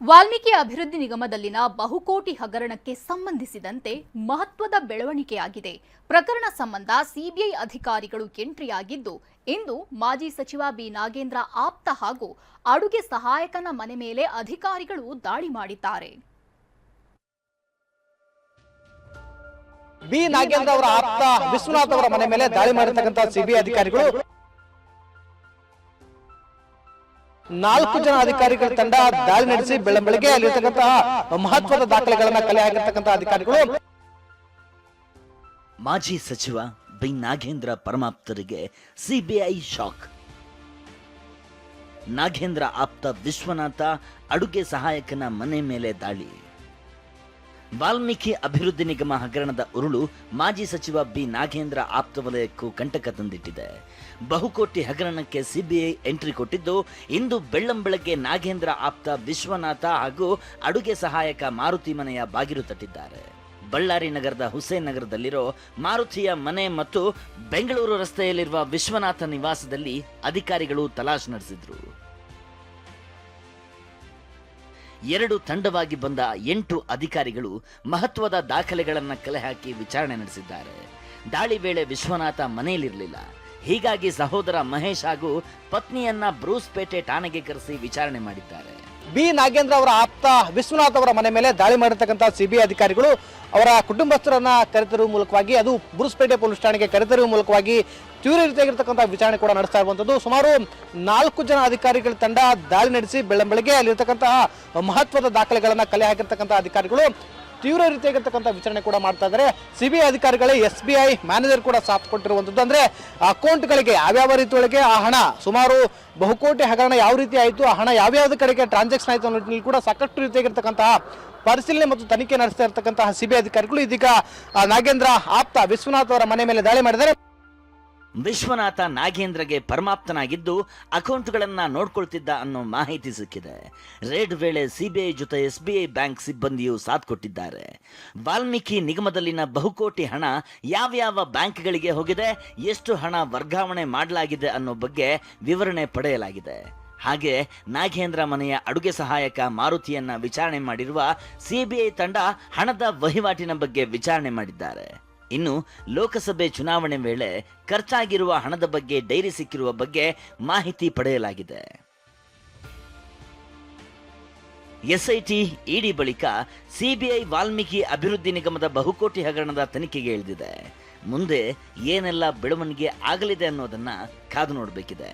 ವಾಲ್ಮೀಕಿ ಅಭಿವೃದ್ಧಿ ನಿಗಮದಲ್ಲಿನ ಬಹುಕೋಟಿ ಹಗರಣಕ್ಕೆ ಸಂಬಂಧಿಸಿದಂತೆ ಮಹತ್ವದ ಬೆಳವಣಿಗೆಯಾಗಿದೆ. ಪ್ರಕರಣ ಸಂಬಂಧ ಸಿಬಿಐ ಅಧಿಕಾರಿಗಳು ಎಂಟ್ರಿಯಾಗಿದ್ದು, ಇಂದು ಮಾಜಿ ಸಚಿವ ಬಿ ನಾಗೇಂದ್ರ ಆಪ್ತ ಹಾಗೂ ಅಡುಗೆ ಸಹಾಯಕನ ಮನೆ ಮೇಲೆ ಅಧಿಕಾರಿಗಳು ದಾಳಿ ಮಾಡಿದ್ದಾರೆ. ಬಿ ನಾಗೇಂದ್ರ ಅವರ ಆಪ್ತ ವಿಶ್ವನಾಥ್ ಅವರ ಮನೆ ಮೇಲೆ ದಾಳಿ ಮಾಡಿರ್ತಕ್ಕಂಥ ಸಿಬಿಐ ಅಧಿಕಾರಿಗಳು 4 ಜನ ಅಧಿಕಾರಿಗಳ ತಂಡ ದಾಳಿ ನಡೆಸಿ ಬೆಳಂಬೆಳಗ್ಗೆ ಅಲ್ಲಿರ್ತಕ್ಕಂತಹ ಮಹತ್ವದ ದಾಖಲೆಗಳನ್ನ ಕಲೆ ಹಾಕಿರ್ತಕ್ಕಂಥ ಅಧಿಕಾರಿಗಳು ಮಾಜಿ ಸಚಿವ ಬಿ ನಾಗೇಂದ್ರ ಪರಮಾಪ್ತರಿಗೆ ಸಿಬಿಐ ಶಾಕ್. ನಾಗೇಂದ್ರ ಆಪ್ತ ವಿಶ್ವನಾಥ ಅಡುಗೆ ಸಹಾಯಕನ ಮನೆ ಮೇಲೆ ದಾಳಿ. ವಾಲ್ಮೀಕಿ ಅಭಿವೃದ್ಧಿ ನಿಗಮ ಹಗರಣದ ಉರುಳು ಮಾಜಿ ಸಚಿವ ಬಿ ನಾಗೇಂದ್ರ ಆಪ್ತ ವಲಯಕ್ಕೂ ಕಂಟಕ ತಂದಿಟ್ಟಿದೆ. ಬಹುಕೋಟಿ ಹಗರಣಕ್ಕೆ ಸಿಬಿಐ ಎಂಟ್ರಿ ಕೊಟ್ಟಿದ್ದು, ಇಂದು ಬೆಳ್ಳಂಬೆಳಗ್ಗೆ ನಾಗೇಂದ್ರ ಆಪ್ತ ವಿಶ್ವನಾಥ ಹಾಗೂ ಅಡುಗೆ ಸಹಾಯಕ ಮಾರುತಿ ಮನೆಯ ಬಾಗಿಲು ತಟ್ಟಿದ್ದಾರೆ. ಬಳ್ಳಾರಿ ನಗರದ ಹುಸೇನ್ ನಗರದಲ್ಲಿರೋ ಮಾರುತಿಯ ಮನೆ ಮತ್ತು ಬೆಂಗಳೂರು ರಸ್ತೆಯಲ್ಲಿರುವ ವಿಶ್ವನಾಥ ನಿವಾಸದಲ್ಲಿ ಅಧಿಕಾರಿಗಳು ತಲಾಶ್ ನಡೆಸಿದ್ರು. 2 ತಂಡವಾಗಿ ಬಂದ 8 ಅಧಿಕಾರಿಗಳು ಮಹತ್ವದ ದಾಖಲೆಗಳನ್ನು ಕಲೆ ಹಾಕಿ ವಿಚಾರಣೆ ನಡೆಸಿದ್ದಾರೆ. ದಾಳಿ ವೇಳೆ ವಿಶ್ವನಾಥ ಮನೆಯಲ್ಲಿರಲಿಲ್ಲ. ಹೀಗಾಗಿ ಸಹೋದರ ಮಹೇಶ್ ಹಾಗೂ ಪತ್ನಿಯನ್ನ ಬ್ರೂಸ್ಪೇಟೆ ಠಾಣೆಗೆ ಕರೆಸಿ ವಿಚಾರಣೆ ಮಾಡಿದ್ದಾರೆ. ಬಿ ನಾಗೇಂದ್ರ ಅವರ ಆಪ್ತ ವಿಶ್ವನಾಥ್ ಅವರ ಮನೆ ಮೇಲೆ ದಾಳಿ ಮಾಡಿರ್ತಕ್ಕಂಥ ಸಿಬಿಐ ಅಧಿಕಾರಿಗಳು ಅವರ ಕುಟುಂಬಸ್ಥರನ್ನ ಕರೆತರುವ ಮೂಲಕವಾಗಿ, ಅದು ಬ್ರೂಸ್ಪೇಟೆ ಪೊಲೀಸ್ ಠಾಣೆಗೆ ಕರೆತರುವ ಮೂಲಕವಾಗಿ ತೀವ್ರ ರೀತಿಯಾಗಿರ್ತಕ್ಕಂಥ ವಿಚಾರಣೆ ಕೂಡ ನಡೆಸ್ತಾ ಇರುವಂತದ್ದು. ಸುಮಾರು 4 ಜನ ಅಧಿಕಾರಿಗಳ ತಂಡ ದಾಳಿ ನಡೆಸಿ ಬೆಳಂಬೆಳಗ್ಗೆ ಅಲ್ಲಿರ್ತಕ್ಕಂತಹ ಮಹತ್ವದ ದಾಖಲೆಗಳನ್ನ ಕಲೆ ಹಾಕಿರ್ತಕ್ಕಂಥ ಅಧಿಕಾರಿಗಳು ತೀವ್ರ ರೀತಿಯಾಗಿರ್ತಕ್ಕಂಥ ವಿಚಾರಣೆ ಕೂಡ ಮಾಡ್ತಾ ಇದ್ದಾರೆ. ಸಿಬಿಐ ಅಧಿಕಾರಿಗಳೇ SBI ಮ್ಯಾನೇಜರ್ ಕೂಡ ಸಾಥ್ ಕೊಟ್ಟಿರುವಂತದ್ದು. ಅಂದ್ರೆ ಅಕೌಂಟ್ಗಳಿಗೆ ಯಾವ್ಯಾವ ರೀತಿಯೊಳಗೆ ಆ ಹಣ, ಸುಮಾರು ಬಹುಕೋಟಿ ಹಗರಣ ಯಾವ ರೀತಿ ಆಯಿತು, ಆ ಹಣ ಯಾವ್ಯಾವ ಕಡೆಗೆ ಟ್ರಾನ್ಸಾಕ್ಷನ್ ಆಯಿತು ಅನ್ನೋ ನಿಟ್ಟಿನಲ್ಲಿ ಕೂಡ ಸಾಕಷ್ಟು ರೀತಿಯಾಗಿರ್ತಕ್ಕಂತಹ ಪರಿಶೀಲನೆ ಮತ್ತು ತನಿಖೆ ನಡೆಸ್ತಾ ಇರ್ತಕ್ಕಂತಹ ಸಿಬಿಐ ಅಧಿಕಾರಿಗಳು ಇದೀಗ ನಾಗೇಂದ್ರ ಆಪ್ತ ವಿಶ್ವನಾಥ್ ಅವರ ಮನೆ ಮೇಲೆ ದಾಳಿ ಮಾಡಿದ್ದಾರೆ. ವಿಶ್ವನಾಥ ನಾಗೇಂದ್ರಗೆ ಪರಮಾಪ್ತನಾಗಿದ್ದು ಅಕೌಂಟ್ಗಳನ್ನ ನೋಡ್ಕೊಳ್ತಿದ್ದ ಅನ್ನೋ ಮಾಹಿತಿ ಸಿಕ್ಕಿದೆ. ರೇಡ್ ವೇಳೆ ಸಿಬಿಐ ಜೊತೆ SBI ಬ್ಯಾಂಕ್ ಸಿಬ್ಬಂದಿಯು ಸಾಥ್ ಕೊಟ್ಟಿದ್ದಾರೆ. ವಾಲ್ಮೀಕಿ ನಿಗಮದಲ್ಲಿನ ಬಹುಕೋಟಿ ಹಣ ಯಾವ್ಯಾವ ಬ್ಯಾಂಕ್ಗಳಿಗೆ ಹೋಗಿದೆ, ಎಷ್ಟು ಹಣ ವರ್ಗಾವಣೆ ಮಾಡಲಾಗಿದೆ ಅನ್ನೋ ಬಗ್ಗೆ ವಿವರಣೆ ಪಡೆಯಲಾಗಿದೆ. ಹಾಗೆ ನಾಗೇಂದ್ರ ಮನೆಯ ಅಡುಗೆ ಸಹಾಯಕ ಮಾರುತಿಯನ್ನ ವಿಚಾರಣೆ ಮಾಡಿರುವ ಸಿಬಿಐ ತಂಡ ಹಣದ ವಹಿವಾಟಿನ ಬಗ್ಗೆ ವಿಚಾರಣೆ ಮಾಡಿದ್ದಾರೆ. ಇನ್ನು ಲೋಕಸಭೆ ಚುನಾವಣೆ ವೇಳೆ ಖರ್ಚಾಗಿರುವ ಹಣದ ಬಗ್ಗೆ ಡೈರಿ ಸಿಕ್ಕಿರುವ ಬಗ್ಗೆ ಮಾಹಿತಿ ಪಡೆಯಲಾಗಿದೆ. SIT ಇಡಿ ಬಳಿಕ ಸಿಬಿಐ ವಾಲ್ಮೀಕಿ ಅಭಿವೃದ್ಧಿ ನಿಗಮದ ಬಹುಕೋಟಿ ಹಗರಣದ ತನಿಖೆಗೆ ಇಳಿದಿದೆ. ಮುಂದೆ ಏನೆಲ್ಲ ಬೆಳವಣಿಗೆ ಆಗಲಿದೆ ಅನ್ನೋದನ್ನ ಕಾದು ನೋಡಬೇಕಿದೆ.